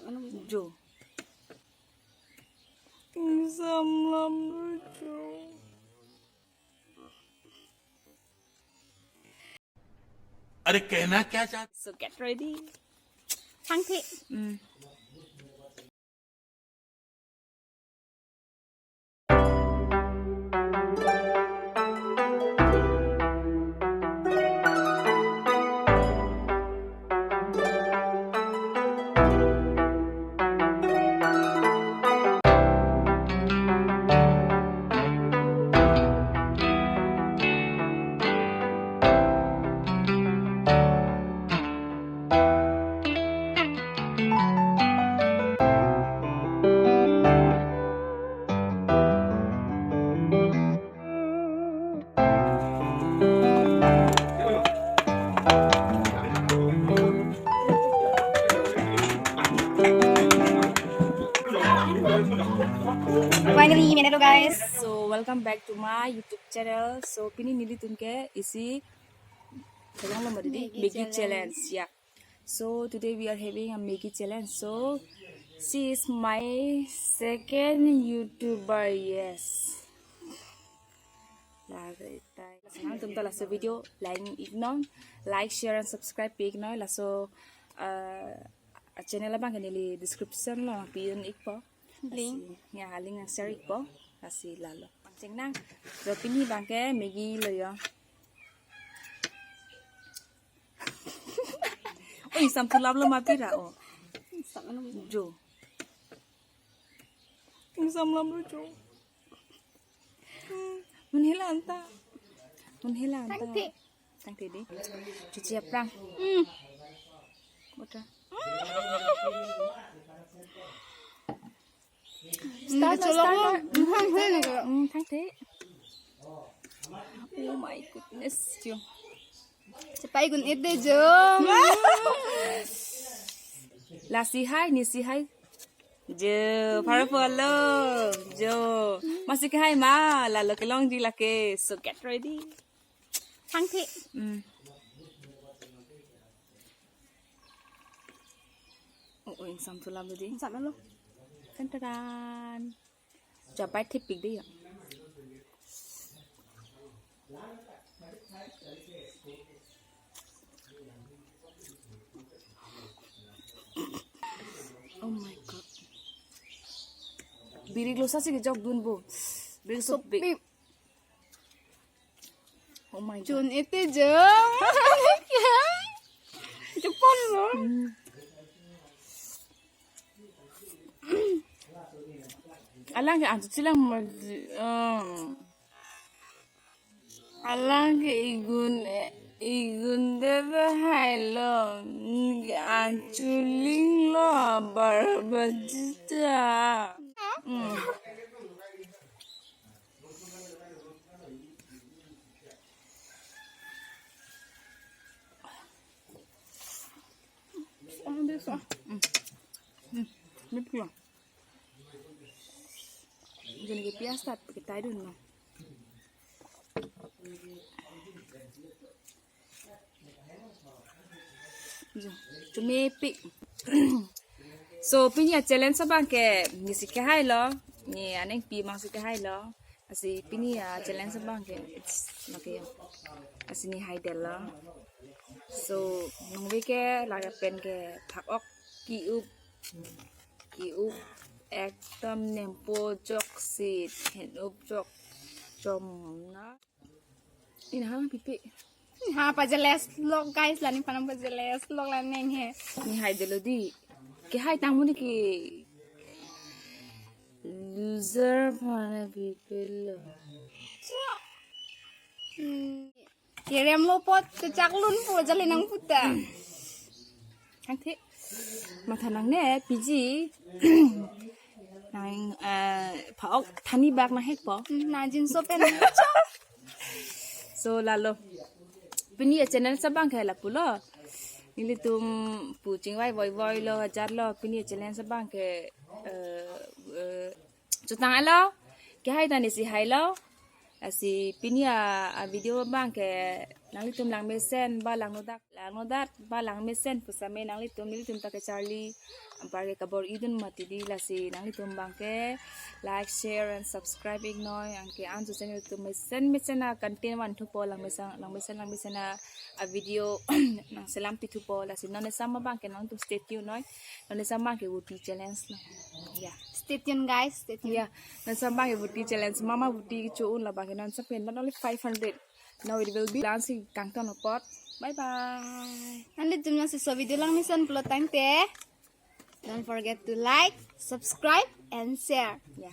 Jo. Assam Jo. अरे कहना क्या चाहते So get ready. 상태. Finally, hello guys. So welcome back to my YouTube channel. So pini nili tunke isi Maggie challenge. Yeah. So today we are having a Maggie challenge. So she is my second YouTuber. Yes. Tum ta laso video like share and subscribe page no laso channel abang kanili description lo piun ikpo Link. Ya link ang share ikpo kasi lalo pancing nang so pini bangke Maggie lo yo oi sampu lab lo mapira o jo sam lab lo jo menghela anta tangte di cuci aprang Otra. Start. Thank you. Oh my goodness. Cepai gun ite jom. La si hai ni si hai. Jo, parapolo. Jo. Masih ke hai ma, la lo ke long di la ke. So get ready. 상태. Oh, yang sam tu lam tadi. Sama lo. Tantaran. Coba tipik dia. Oh my god. Biri glosa sih kejauh dunbo. Biri sopi. Oh my god. Jun ite jom. Cepat lo. Alang ke antu silang alang ke igun debe hailo anculing lo barbajita. Bisa. Betul. Jangan ke piasat pakai taidun no. Cumi pik. So punya challenge sabang ke ngisi ke hai lo. Ni aneng pi masuk ke hai lo. Asi pini ya challenge sabang ke it's okay. Asi ni hai del lo. So nung ke laga pen ke thak ok ki up একদম নেম্পো জক seat হেন উপ জক জম না Inha pipi Ha pajeles log guys lani panam pajeles log lani he. ni hai delodi ke hai tang muni ki loser pana people Kirim lo pot cecak lun po jalinang puta. Thang thế mà thằng nắng nè piji nang phao thani bag na hết po Na jin so pen. so lalo pini channel sabang khai la pulo nili tum pu chingwai voi lo ajar lo pini channel sabang ke chutang alo ke hai ta ni si hai lo asi pini a video bang ke nang litum lang mesen ba lang nodat ba lang mesen pusame nang litum ta ke Charlie ampar ke kabor idun matidi la si nang litum bangke like share and subscribe ignore angke anju channel tu mesen na content wan thu po lang mesen na a video nang selam pi thu po la si non sama bangke nang tu stay tuned noi non sama ke wuti challenge no yeah Stay tuned guys, stay tuned. yeah non sama ke wuti challenge mama wuti chu un la bangke non sapen not only 500. Now it will be dancing kangton pot. Bye bye. Nanti jumlah sisa video lang misan pelotang teh. Don't forget to like, subscribe, and share. Yeah.